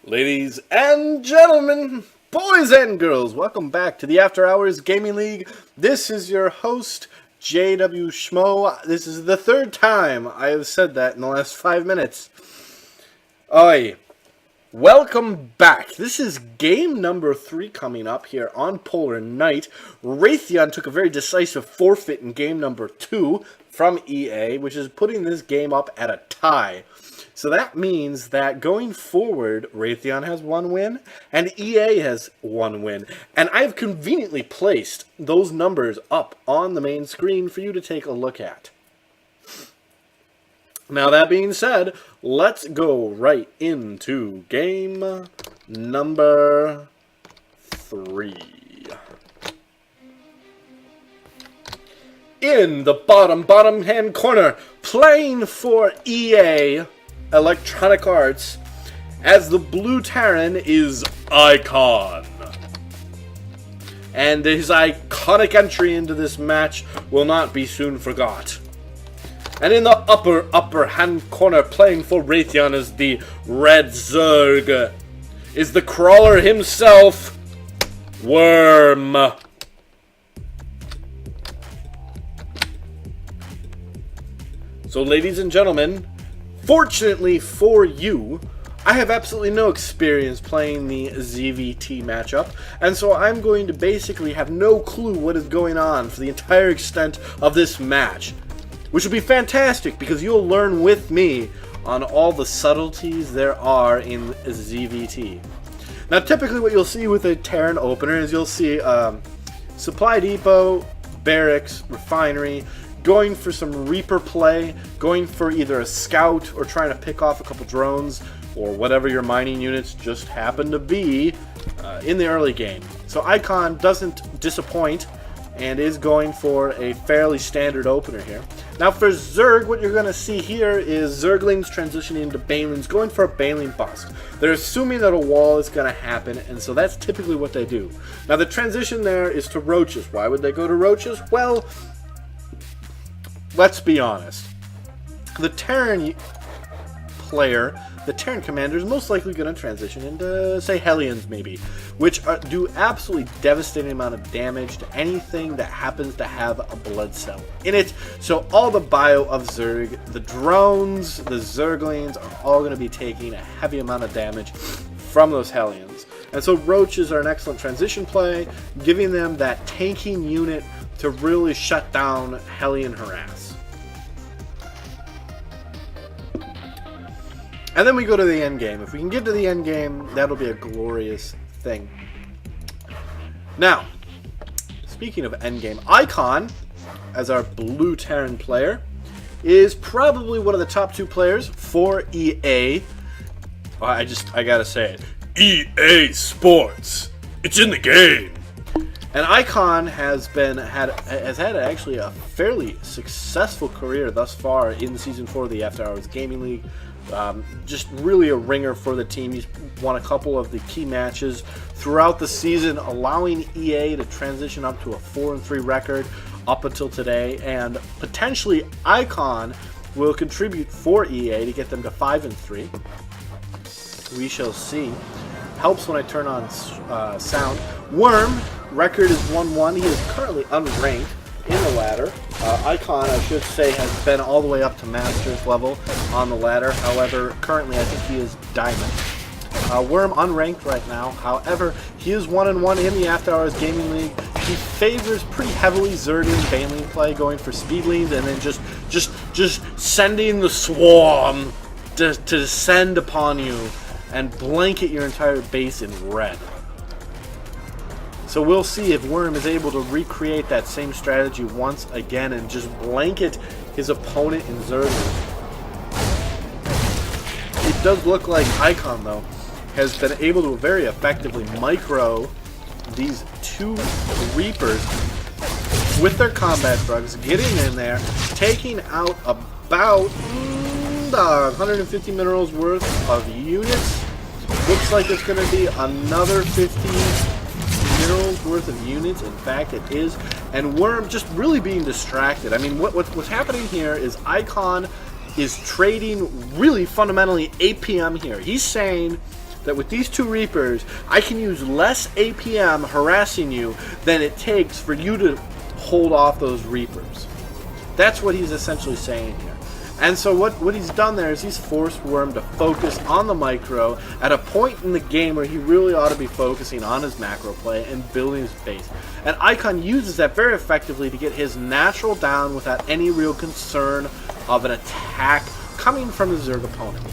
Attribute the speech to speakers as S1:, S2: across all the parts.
S1: Ladies and gentlemen, boys and girls, welcome back to the After Hours Gaming League. This is your host, JW Schmo. This is the third time I have said that in the last 5 minutes. Oi. Welcome back. This is game number 3 coming up here on Polar Night. Raytheon took a very decisive forfeit in game number 2 from EA, which is putting this game up at a tie. So that means that going forward, Raytheon has 1 win, and EA has 1 win. And I've conveniently placed those numbers up on the main screen for you to take a look at. Now that being said, let's go right into game number 3. In the bottom hand corner, playing for EA Electronic Arts, as the Blue Terran is Icon. And his iconic entry into this match will not be soon forgot. And in the upper hand corner, playing for Raytheon is the Red Zerg, is the crawler himself, Worm. So ladies and gentlemen, fortunately for you, I have absolutely no experience playing the ZVT matchup, and so I'm going to basically have no clue what is going on for the entire extent of this match, which will be fantastic because you'll learn with me on all the subtleties there are in ZVT. Now typically what you'll see with a Terran opener is you'll see supply depot, barracks, refinery, going for some Reaper play, going for either a scout or trying to pick off a couple drones or whatever your mining units just happen to be in the early game. So Icon doesn't disappoint and is going for a fairly standard opener here. Now for Zerg, what you're going to see here is Zerglings transitioning into Banelings, going for a Baneling bust. They're assuming that a wall is going to happen, and so that's typically what they do. Now the transition there is to Roaches. Why would they go to Roaches? Well, let's be honest. The Terran player, the Terran commander, is most likely going to transition into, say, Hellions maybe, which do absolutely devastating amount of damage to anything that happens to have a blood cell in it. So all the bio of Zerg, the drones, the Zerglings are all going to be taking a heavy amount of damage from those Hellions. And so Roaches are an excellent transition play, giving them that tanking unit to really shut down Hellion harass. And then we go to the end game. If we can get to the end game, that'll be a glorious thing. Now, speaking of end game, Icon, as our Blue Terran player, is probably one of the top 2 players for EA. I gotta say it. EA Sports. It's in the game. And Icon has had actually a fairly successful career thus far in Season 4 of the After Hours Gaming League. Just really a ringer for the team. He's won a couple of the key matches throughout the season, allowing EA to transition up to a 4-3 record up until today, and potentially Icon will contribute for EA to get them to 5-3. We shall see. Helps when I turn on sound. Worm, record is 1-1. He is currently unranked in the ladder. Icon, I should say, has been all the way up to Masters level on the ladder. However, currently I think he is Diamond. Worm unranked right now. However, he is 1-1 in the After Hours Gaming League. He favors pretty heavily Zergling Baneling play, going for Speedlings and then just sending the swarm to descend upon you and blanket your entire base in red. So we'll see if Worm is able to recreate that same strategy once again and just blanket his opponent in Zerglings. It does look like Icon, though, has been able to very effectively micro these 2 Reapers with their combat drugs, getting in there, taking out about 150 minerals worth of units. Looks like it's going to be another 50 minerals worth of units. In fact, it is. And Worm just really being distracted. I mean, what's happening here is Icon is trading really fundamentally APM here. He's saying, that with these 2 Reapers, I can use less APM harassing you than it takes for you to hold off those Reapers. That's what he's essentially saying here. And so what he's done there is he's forced Worm to focus on the micro at a point in the game where he really ought to be focusing on his macro play and building his base. And Icon uses that very effectively to get his natural down without any real concern of an attack coming from his Zerg opponent.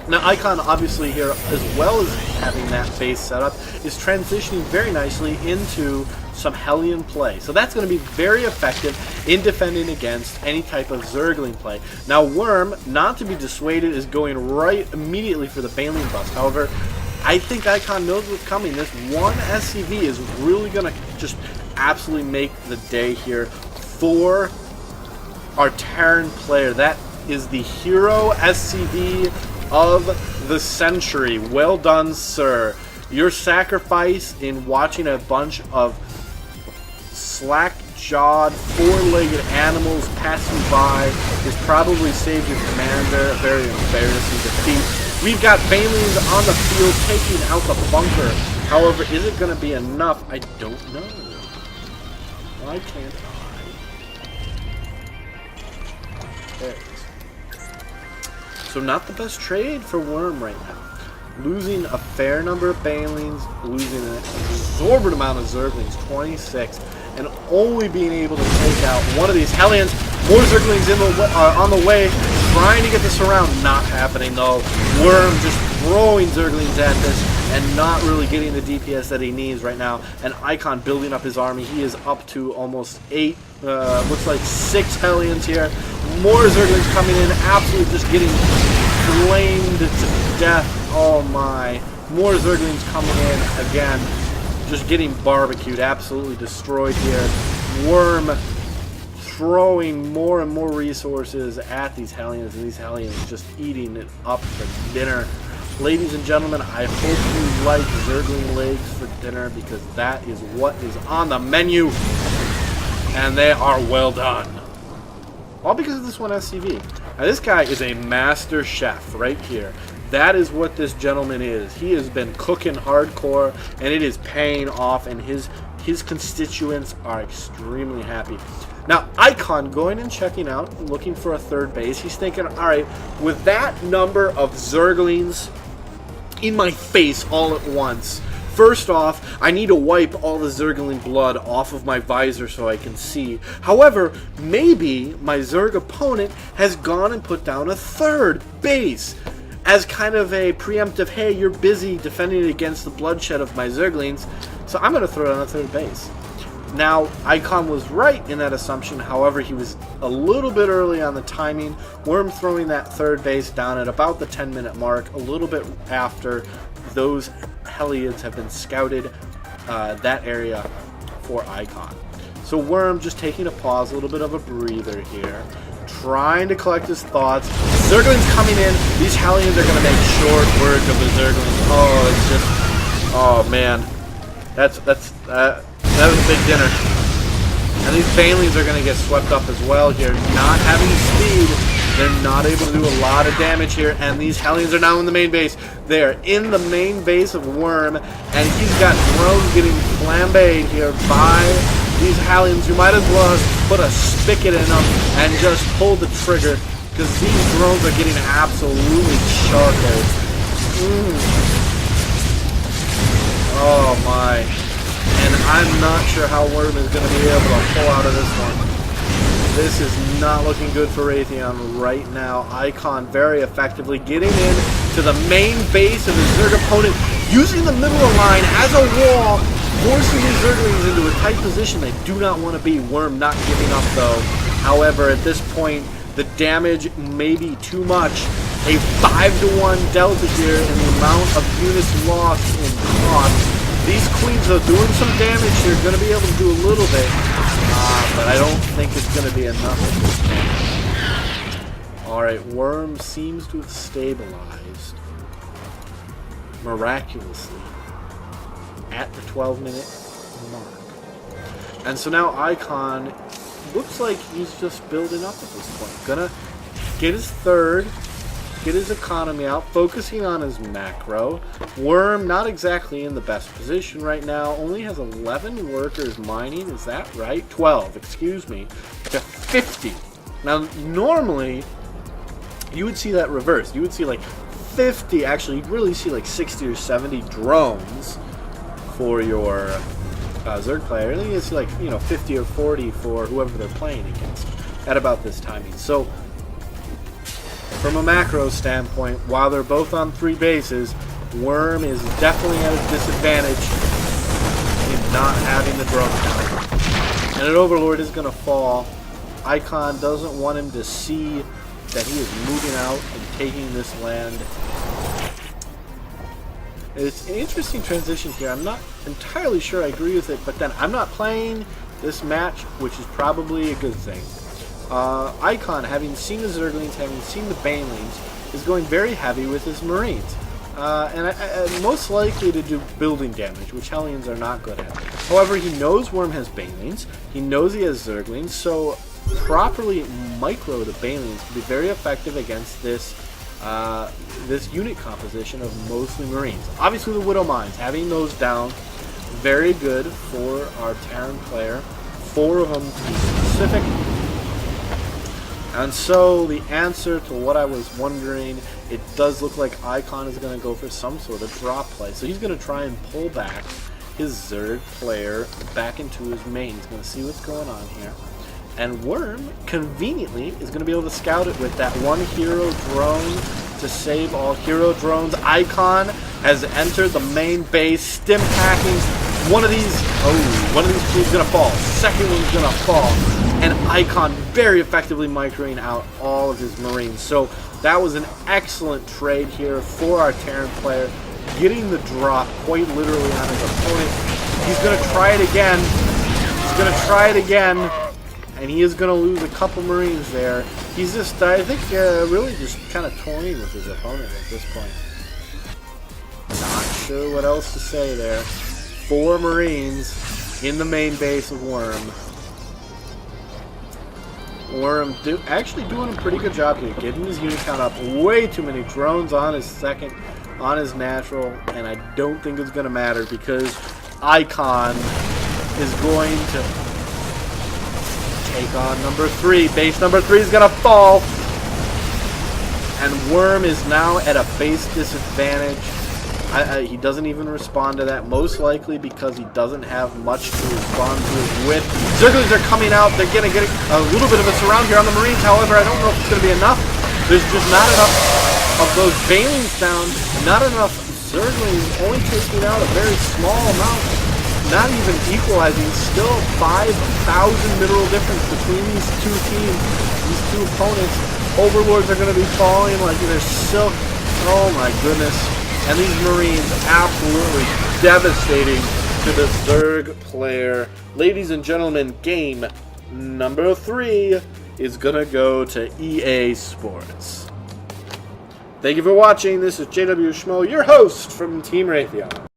S1: Now Icon obviously here, as well as having that base set up, is transitioning very nicely into some Hellion play. So that's going to be very effective in defending against any type of Zergling play. Now Worm, not to be dissuaded, is going right immediately for the Baneling bust. However, I think Icon knows what's coming. This one SCV is really going to just absolutely make the day here for our Terran player. That is the hero SCV of the century. Well done, sir. Your sacrifice in watching a bunch of slack-jawed, 4-legged animals pass you by has probably saved your commander a very embarrassing defeat. We've got Banelings on the field taking out the bunker. However, is it going to be enough? I don't know. Why can't I? There it is. So not the best trade for Worm right now. Losing a fair number of Banelings, losing an exorbitant amount of Zerglings, 26, and only being able to take out one of these Hellions. More Zerglings on the way, trying to get this around. Not happening though. Worm just throwing Zerglings at this and not really getting the DPS that he needs right now. And Icon building up his army. He is up to almost 8, looks like 6 Hellions here. More Zerglings coming in, absolutely just getting flamed to death. Oh my. More Zerglings coming in again. Just getting barbecued, absolutely destroyed here. Worm throwing more and more resources at these Hellions, and these Hellions just eating it up for dinner. Ladies and gentlemen, I hope you like Zergling legs for dinner, because that is what is on the menu, and they are well done. All because of this one SCV. Now this guy is a master chef right here. That is what this gentleman is. He has been cooking hardcore, and it is paying off, and his constituents are extremely happy. Now, Icon going and checking out, looking for a third base. He's thinking, all right, with that number of Zerglings in my face all at once, first off, I need to wipe all the Zergling blood off of my visor so I can see. However, maybe my Zerg opponent has gone and put down a third base as kind of a preemptive, hey, you're busy defending against the bloodshed of my Zerglings, so I'm going to throw down a third base. Now, Icon was right in that assumption. However, he was a little bit early on the timing. Worm throwing that third base down at about the 10-minute mark, a little bit after those Hellions have been scouted that area for Icon. So Worm just taking a pause, a little bit of a breather here, trying to collect his thoughts. Zerglings coming in. These Hellions are going to make short work of the Zerglings. Oh, it's just... Oh, man. That was a big dinner. And these Banelings are going to get swept up as well here. Not having speed, they're not able to do a lot of damage here. And these Hellions are now in the main base. They are in the main base of Worm. And he's got drones getting flambéed here by these Hellions. You might as well put a spigot in them and just pull the trigger, because these drones are getting absolutely charcoaled. Oh my. And I'm not sure how Worm is going to be able to pull out of this one. This is not looking good for Raytheon right now. Icon very effectively getting in to the main base of his Zerg opponent, using the middle of the line as a wall, forcing these Zerglings into a tight position they do not want to be. Worm not giving up though. However, at this point, the damage may be too much. A 5-to-1 delta here in the amount of units lost in cost. These Queens are doing some damage here, going to be able to do a little bit, but I don't think it's going to be enough at this point. Alright, Worm seems to have stabilized miraculously at the 12-minute mark. And so now Icon looks like he's just building up at this point. Gonna get his third, get his economy out, focusing on his macro. Worm, not exactly in the best position right now, only has 11 workers mining, is that right? 12, excuse me, to 50. Now, normally, you would see that reversed. You would see like 50, actually, you'd really see like 60 or 70 drones for your Zerg player. And then you see like, 50 or 40 for whoever they're playing against at about this timing. So, from a macro standpoint, while they're both on 3 bases, Worm is definitely at a disadvantage in not having the drone count. And an Overlord is going to fall. Icon doesn't want him to see that he is moving out and taking this land. It's an interesting transition here. I'm not entirely sure I agree with it, but then I'm not playing this match, which is probably a good thing. Icon, having seen the Zerglings, having seen the Banelings, is going very heavy with his Marines. And most likely to do building damage, which Hellions are not good at. However, he knows Worm has Banelings, he knows he has Zerglings, so properly micro the Banelings can be very effective against this this unit composition of mostly Marines. Obviously the Widow Mines, having those down, very good for our Terran player. 4 of them to be specific. And so the answer to what I was wondering, it does look like Icon is going to go for some sort of drop play. So he's going to try and pull back his Zerg player back into his main. He's going to see what's going on here. And Worm, conveniently, is going to be able to scout it with that 1 hero drone to save all hero drones. Icon has entered the main base, stim packing. One of these is going to fall. Second one's going to fall. And Icon very effectively microing out all of his Marines. So that was an excellent trade here for our Terran player, getting the drop quite literally on his opponent. He's going to try it again. He's going to try it again. And he is going to lose a couple Marines there. He's just, I think, really just kind of toying with his opponent at this point. Not sure what else to say there. 4 Marines in the main base of Worm. Worm actually doing a pretty good job here, getting his unit count up. Way too many drones on his second, on his natural, and I don't think it's going to matter because Icon is going to take on number 3. Base number 3 is going to fall, and Worm is now at a base disadvantage. He doesn't even respond to that, most likely because he doesn't have much to respond to with. Zerglings are coming out. They're going to get a little bit of a surround here on the Marines. However, I don't know if it's going to be enough. There's just not enough of those Banelings down. Not enough Zerglings, only taking out a very small amount. Not even equalizing. Still 5,000 mineral difference between these two teams, these two opponents. Overlords are going to be falling like they're silk. Oh my goodness. And these Marines absolutely devastating to the Zerg player. Ladies and gentlemen, game number 3 is going to go to EA Sports. Thank you for watching. This is JW Schmo, your host from Team Raytheon.